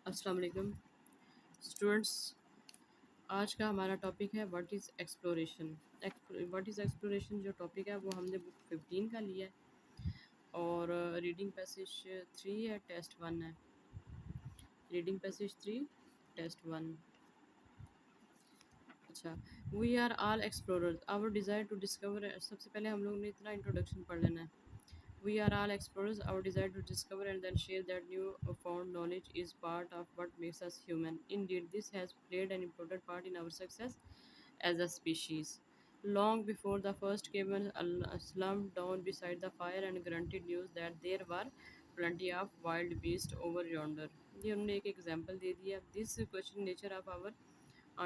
अस्सलाम वालेकुम स्टूडेंट्स। आज का हमारा टॉपिक है what is exploration. What is exploration जो टॉपिक है वो हमने बुक 15 का लिया है और रीडिंग पैसेज 3 है, टेस्ट 1 है। Reading passage 3 test 1। अच्छा, we are all explorers our desire to discover. सबसे पहले हम लोग ने इतना इंट्रोडक्शन पढ़ लेना है। We are all explorers. Our desire to discover and then share that new found knowledge is part of what makes us human. Indeed, this has played an important part in our success as a species. Long before the first caveman slumped down beside the fire and grunted news that there were plenty of wild beasts over yonder. ये हमने एक example दे दिया. This question nature of our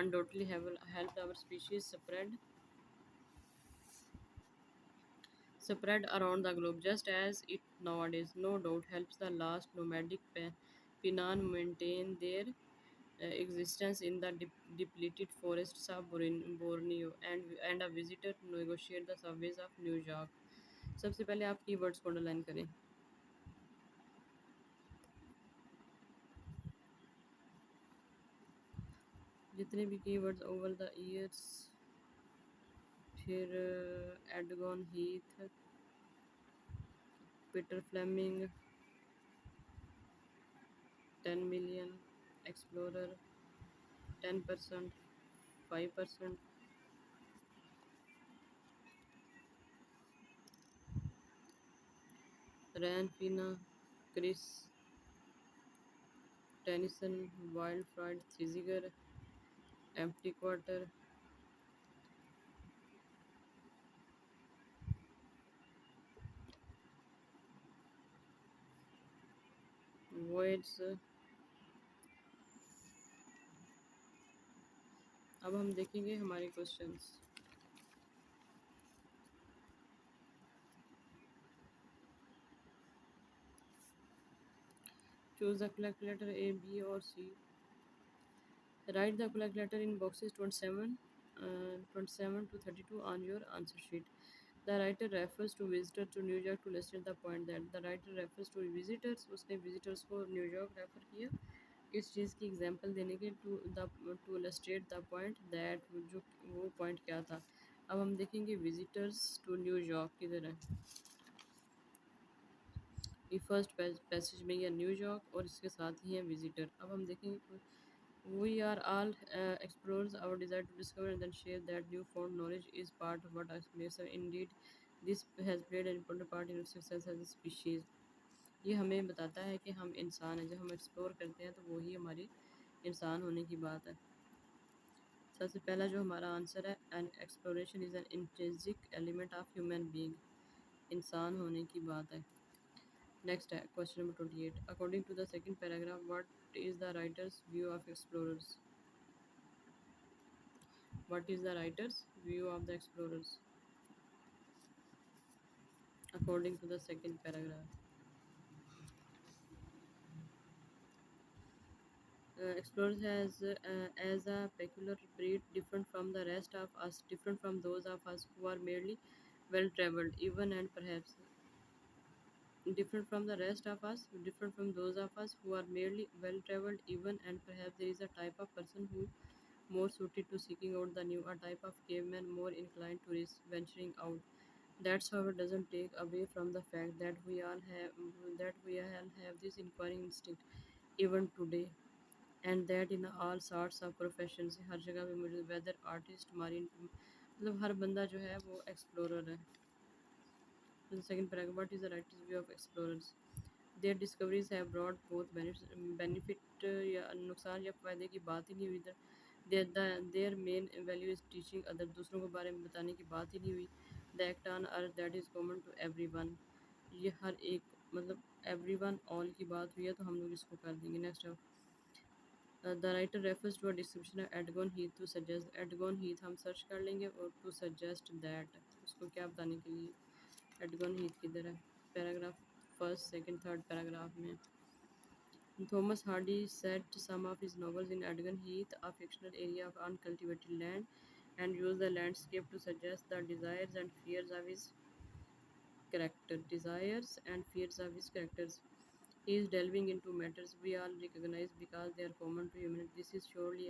undoubtedly have helped our species spread around the globe, just as it nowadays no doubt helps the last nomadic Pinan maintain their existence in the depleted forests of Borneo and a visitor to negotiate the subways of New York. सबसे पहले आप keywords को underline करें. जितने भी keywords over the years, फिर एडगॉन Heath, Peter Fleming, 10 million, explorer, 10%, 5%, Ran Fiennes, Chris Tennyson, Wilfred Thesiger, Empty Quarter, voids. अब हम देखेंगे हमारे questions. Choose the correct letter A, B और C. Write the correct letter in boxes 27 to 32 on your answer sheet. The writer refers to visitor to New York to illustrate the point that the writer refers to visitors. उसने visitors को New York refer किया किस चीज़ की example देने के to illustrate the point that, जो वो पॉइंट क्या था. अब हम देखेंगे विजिटर्स टू न्यूयॉर्क किधर है. ये फर्स्ट पैसेज में या न्यूयॉर्क और इसके साथ ही है विजिटर. अब हम देखेंगे we are all explorers. Our desire to discover and then share that newfound knowledge is part of what makes us. Indeed, this has played an important part in our success as a species. ये हमें बताता है कि हम इंसान हैं. जब हम एक्सप्लोर करते हैं तो वही हमारी इंसान होने की बात है. सबसे पहला जो हमारा आंसर है, an exploration is an intrinsic element of human being. इंसान होने की बात है. नेक्स्ट है question number 28. According to the second paragraph, what is the writer's view of explorers. What is the writer's view of the explorers according to the second paragraph? Explorers has as a peculiar breed, different from the rest of us, different from those of us who are merely well-traveled, even and perhaps different from the rest of us, different from those of us who are merely well-traveled, even and perhaps there is a type of person who more suited to seeking out the new, a type of caveman more inclined to risk venturing out. That, however, doesn't take away from the fact that we all have this inquiring instinct even today, and that in all sorts of professions, हर जगह पे मुझे weather artist, मारीन, मतलब हर बंदा जो है वो explorer है. The second paragraph, what is the writer's view of explorers? Their discoveries have brought both benefit या नुकसान या फ़ायदे की बात ही नहीं हुई इधर. Their main value is teaching other. दूसरों के बारे में बताने की बात ही नहीं हुई. The act on earth that is common to everyone. ये हर एक, मतलब everyone all की बात हुई है तो हम लोग इसको कर देंगे. नेक्स्ट है the writer refers to a description of एडगॉन Heath to suggest. एडगॉन Heath हम सर्च कर लेंगे और टू सजेस्ट दैट, उसको क्या बताने के लिए. एडगॉन हीथ किधर है. Paragraph first second third paragraph में. Thomas Hardy set some of his novels in Edgware Heath, a fictional area of uncultivated land, and used the landscape to suggest the desires and fears of his characters. He is delving into matters we all recognize because they are common to humanity. This is surely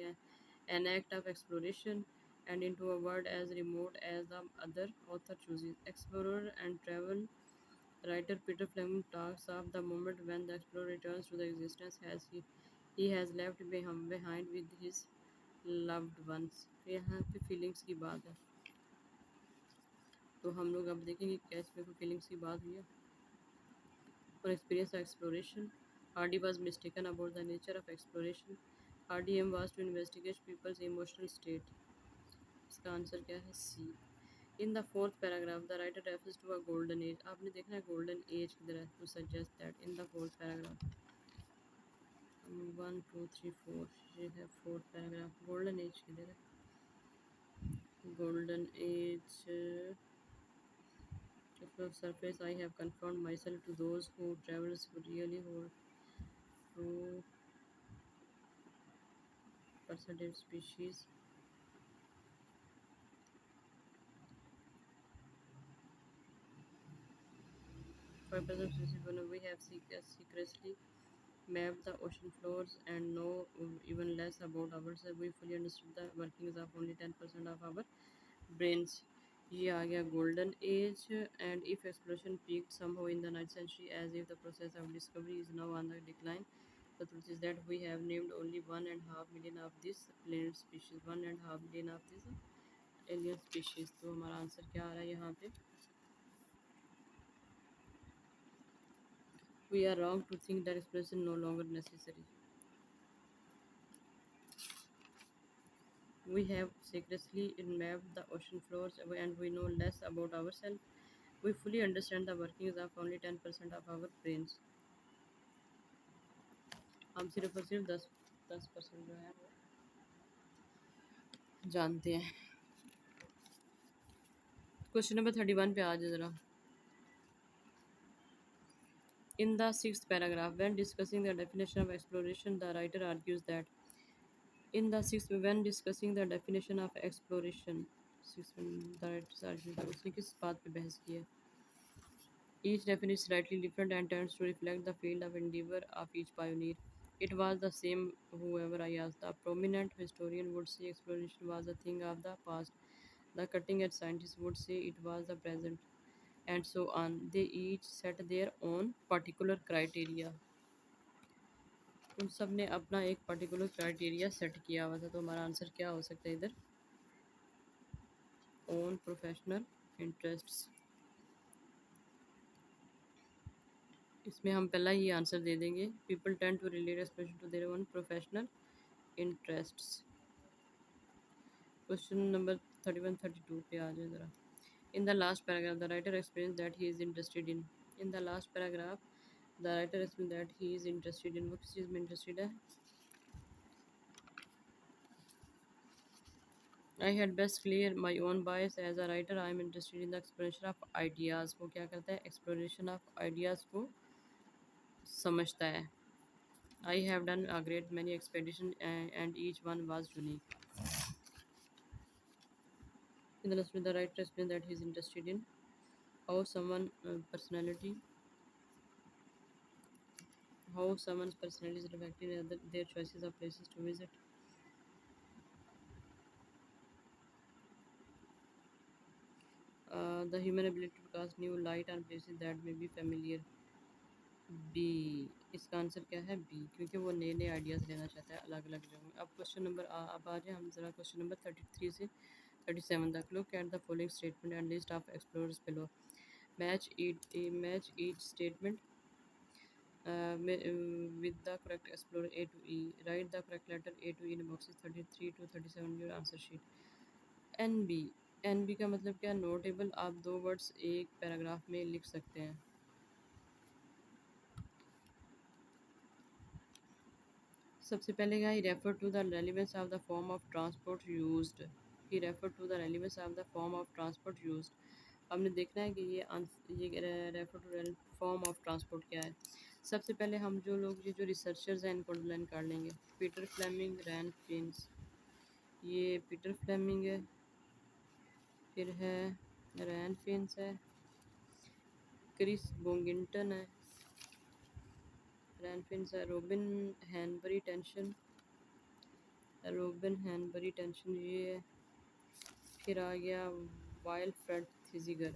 an act of exploration and into a world as remote as the other author chooses. Explorer and travel writer Peter Fleming talks of the moment when the explorer returns to the existence as he has left behind with his loved ones. यहाँ पे feelings की बात है, तो हम लोग अब देखेंगे कैसे को फीलिंग्स की बात हुई है और experience of exploration. Hardy was mistaken about the nature of exploration. Hardy aim was to investigate people's emotional state. इसका आंसर क्या है? सी. In the fourth paragraph, the writer refers to a golden age. आपने देखना है golden age किधर है to suggest that in the fourth paragraph. 1 2 3 4 ये है fourth paragraph. Golden age किधर है? Golden age. Of surface, I have conformed myself to those who travels who really hold true percentage species. 5% species when we have secretly mapped the ocean floors and know even less about ourselves. We fully understood the workings of only 10% of our brains. ये आ गया golden age and if exploration peaked somehow in the 9th century as if the process of discovery is now on the decline. The truth is that we have named only 1.5 million of this planet species, 1.5 million of this alien species. तो हमारा answer क्या आ रहा है यहाँ पे? We are wrong to think that exploration no longer necessary. We have secretly mapped the ocean floors and we know less about ourselves. We fully understand the workings of only 10% of our brains. हम सिर्फ और सिर्फ 10% जो है वो जानते हैं. Question number 31 पे आ जाए ज़रा. In the sixth paragraph, when discussing the definition of exploration, the writer argues that when discussing the definition of exploration, the writer argues that उसने किस बात पे बहस की है? Each definition is slightly different and tends to reflect the field of endeavor of each pioneer. It was the same whoever I asked. The prominent historian would say exploration was a thing of the past. The cutting edge scientist would say it was the present, and so on. They each set their own particular criteria. उन सब ने अपना एक particular criteria set किया हुआ था, तो हमारा आंसर क्या हो सकता है इधर? Own professional interests. इसमें हम पहला ही आंसर दे देंगे. People tend to relate expression to their own professional interests. Question number 31 32 पे आ जाए ज़रा. In the last paragraph, the writer explains that he is interested in. In the last paragraph, the writer explains that he is interested in. वो किस चीज़ में interested है? I had best clear my own bias as a writer. I am interested in the exploration of ideas. वो क्या करता है? Exploration of ideas को समझता है. I have done a great many expeditions and each one was unique. In the last, the writer explains that he is interested in how someone's personality is reflected in their choices of places to visit. The human ability to cast new light on places that may be familiar. B. इसका answer क्या है? B, क्योंकि वो नए नए ideas लेना चाहता है अलग अलग जगह में. अब क्वेश्चन नंबर अब आ जाए हम ज़रा क्वेश्चन नंबर 33 से 37 तक. Look at the following statement and list of explorers below. Match each statement with the correct explorer A to E. Write the correct letter A to E in boxes 33 to 37 your answer sheet. NB. NB का मतलब क्या? Notable. आप दो words एक paragraph में लिख सकते हैं. सबसे पहले क्या? He refer to the relevance of the form of transport used. He refer to the relevance of the form of transport used. हमने देखना है कि ये refer to form of transport क्या है. सबसे पहले हम ये जो रिसर्चर्स हैं इनको अंडरलाइन कर लेंगे. पीटर फ्लेमिंग, रैन फिन्स. ये पीटर फ्लेमिंग है, फिर है रैन फिन्स है, क्रिस बोंगिंटन है, रैनफिन्स है रोबिन हैनबरी टेंशन ये है। फिर आ गया वाइल्ड फ्रेड थिजिगर।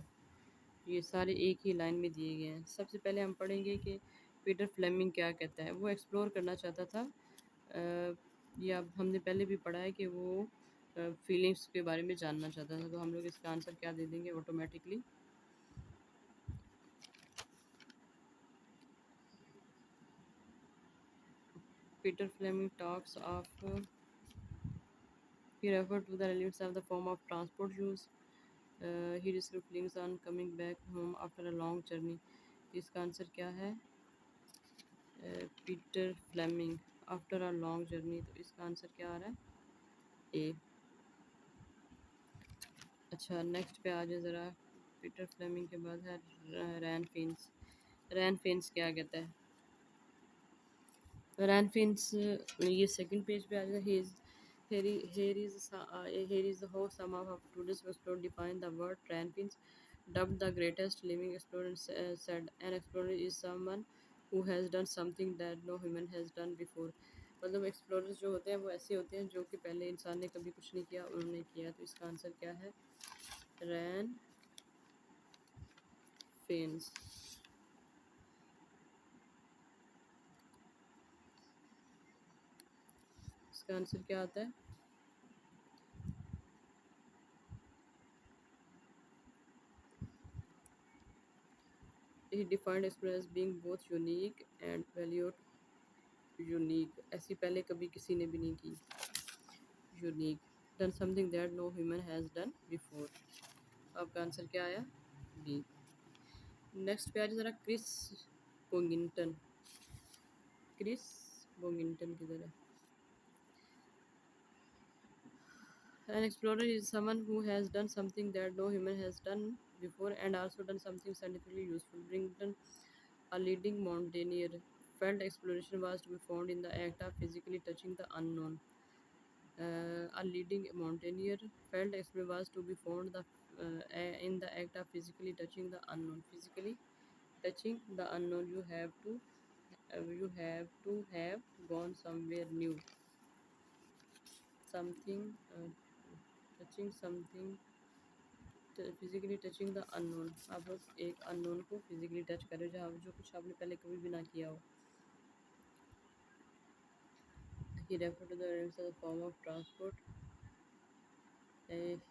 ये सारे एक ही लाइन में दिए गए हैं। सबसे पहले हम पढ़ेंगे कि पीटर फ्लेमिंग क्या कहता है। वो एक्सप्लोर करना चाहता था, या हमने पहले भी पढ़ा है कि वो फीलिंग्स के बारे में जानना चाहता था। तो हम लोग इसका आंसर क्या दे देंगे automatically? Peter Fleming talks of he referred to the limits of the form of transport used. He described feelings on coming back home after a long journey. इसका आंसर क्या है? Peter Fleming after a long journey. तो इसका answer क्या आ रहा है? ए। अच्छा, next पे आ जाए ज़रा। पीटर फ्लेमिंग के बाद है रैन फिन्स। रैन फिन्स क्या कहता है? रैन फिन्स ये सेकंड पेज पे आ जाए। He is here is how some of our students who explored define the word Ranfins, dubbed the greatest living explorer, said an explorer is someone who has done something that no human has done before. मतलब explorers जो होते हैं वो ऐसे होते हैं जो कि पहले इंसान ने कभी कुछ नहीं किया, उन्होंने किया। तो इसका आंसर क्या है? रैन फेन्स। इसका आंसर क्या आता है? He defined explorer as being both unique and valued unique. ऐसी पहले कभी किसी ने भी नहीं की। Unique, done something that no human has done before. आपका आंसर क्या आया? बी। नेक्स्ट पे आज ज़रा क्रिस बोंगिंगटन। क्रिस बोंगिंगटन की तरह। An explorer is someone who has done something that no human has done before and also done something scientifically useful. Brington, a leading mountaineer, felt exploration was to be found in the act of physically touching the unknown. A leading mountaineer felt exploration was to be found in the act of physically touching the unknown. Physically touching the unknown, you have to have gone somewhere new. Something touching something physically touching the unknown. आप लोग एक unknown को physically touch करो जहाँ जो कुछ आपने पहले कभी भी ना किया हो। He referred to the realms as a form of transport.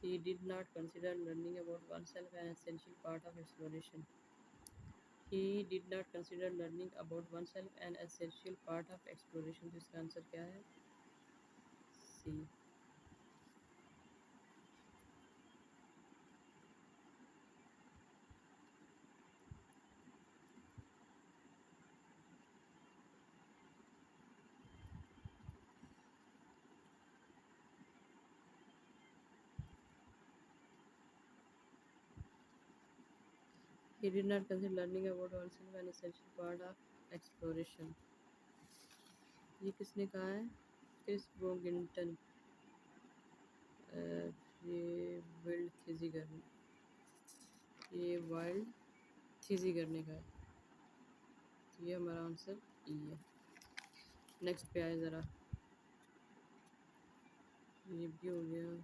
He did not consider learning about oneself an essential part of exploration. He did not consider learning about oneself an essential part of exploration. तो इसका answer क्या है? सी। He did not consider learning about oneself an essential part of exploration. ये किसने कहा है? Chris बोगिंटन। ये wild थीजी करने ये वाइल्ड थीजी करने का है। तो ये हमारा आंसर ई है। नेक्स्ट पे आए ज़रा। ये भी हो गया।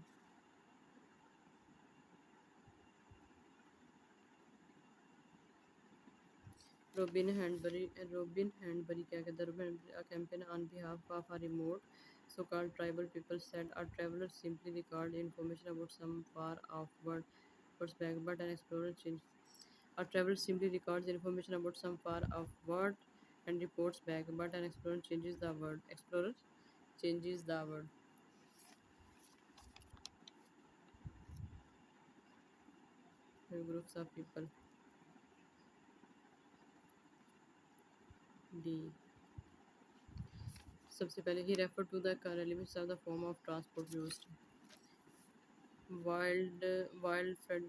Robin Handbury क्या कहता है? Robin Handbury, a campaign on behalf of a remote so-called tribal people, said a traveler simply recalled information about some far off world was back, but an explorer changed. A traveler simply records information about some far off world and reports back, but an explorer changes the world. Explorer changes the world. Groups of people. D. सबसे पहले he referred to the limits of the form of transport used. Wild wild Fred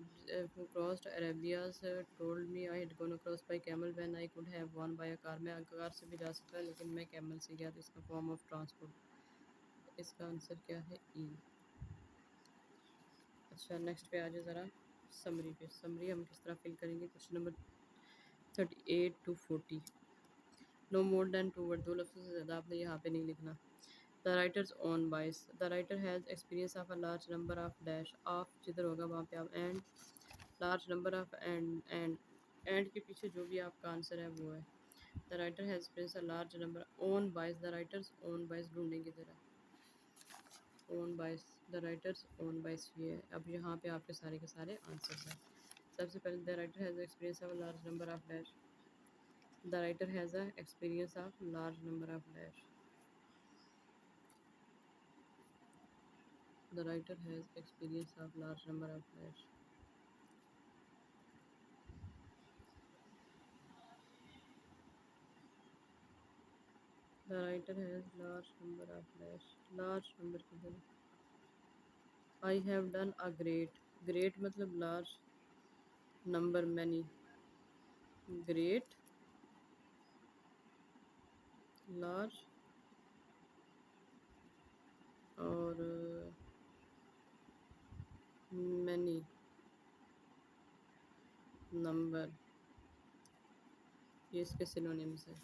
who crossed Arabia's told me I had gone across by camel when I could have gone by a car. मैं car से भी जा सकता है लेकिन मैं camel से गया। तो इसका फॉर्म ऑफ ट्रांसपोर्ट। इसका आंसर क्या है? ई। अच्छा, नेक्स्ट पे आ जाए ज़रा समरी पे। समरी हम किस तरह फिल करेंगे? Question number 38 to 40। No more than two word, दो लफ्ज़ों से ज़्यादा आपने यहाँ पे नहीं लिखना। The writer's own bias, the writer has experience of a large number of dash of, जिधर होगा वहाँ पे आप and, large number of and के पीछे जो भी आपका आंसर है वो है। The writer has experience a large number own bias, the writer's own बाइस ढूंढेंगे ज़रा, own bias, the writer's own बाइस ये है। अब यहाँ पे आपके सारे के सारे आंसर्स हैं। सबसे पहले the writer has experience of large number of dash, the writer has a experience of large number of dash, the writer has experience of large number of dash, the writer has large number of dash, large number किधर है? I have done a great, great मतलब large, number many, great, large और many number, ये इसके synonyms है।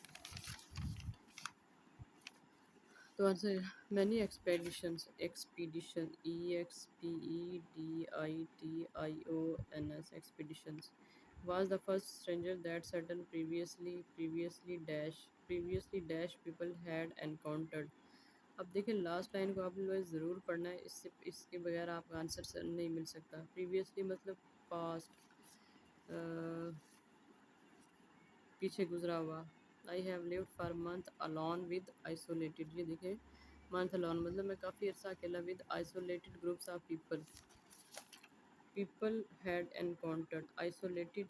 तो answer many expeditions, expedition, EXPEDITIONS, expeditions was the first stranger that certain previously dash, previously dash people had encountered। अब देखिए last line को आप लोग ज़रूर पढ़ना है, इससे इसके बगैर आपका आंसर नहीं मिल सकता। प्रीवियसली मतलब पास्ट, पीछे गुजरा हुआ। I have lived for month alone with isolated, ये देखें मंथ अलॉन मतलब मैं काफ़ी अर्सा अकेला, with isolated groups of people, people had encountered isolated.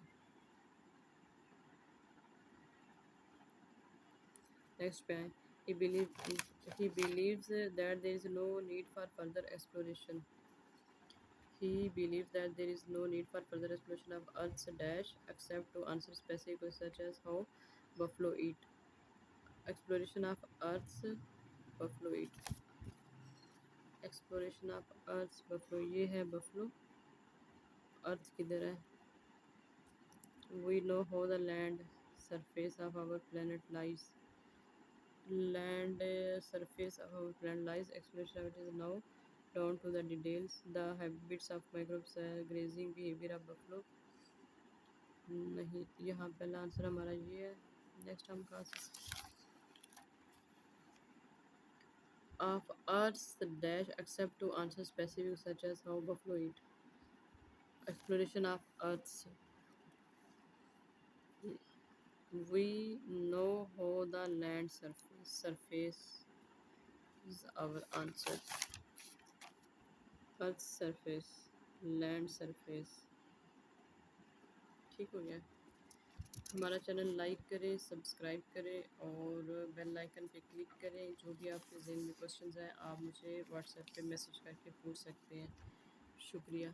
Next पे आए, he believe he believes that there is no need for further exploration, he believes that there is no need for further exploration of Earth's dash except to answer specific questions such as how buffalo eat, exploration of Earth's buffalo eat, exploration of Earth buffalo, ये है buffalo, Earth किधर है? We know how the land surface of our planet lies, land surface of our planet lies, exploration of it is now down to the details, the habits of microbes, grazing behaviour of buffalo. नहीं, यहाँ पहला answer हमारा ये है। Next हम कहाँ से, of Earth's dash except to answer specific such as how buffalo eat, exploration of Earth's, we know how the land surface is our answer, Earth's surface, land surface। ठीक हो गया। हमारा चैनल लाइक करें, subscribe करें और bell icon पे click करें। जो भी आपके ज़हन में क्वेश्चंस हैं आप मुझे व्हाट्सएप पे मैसेज करके पूछ सकते हैं। शुक्रिया।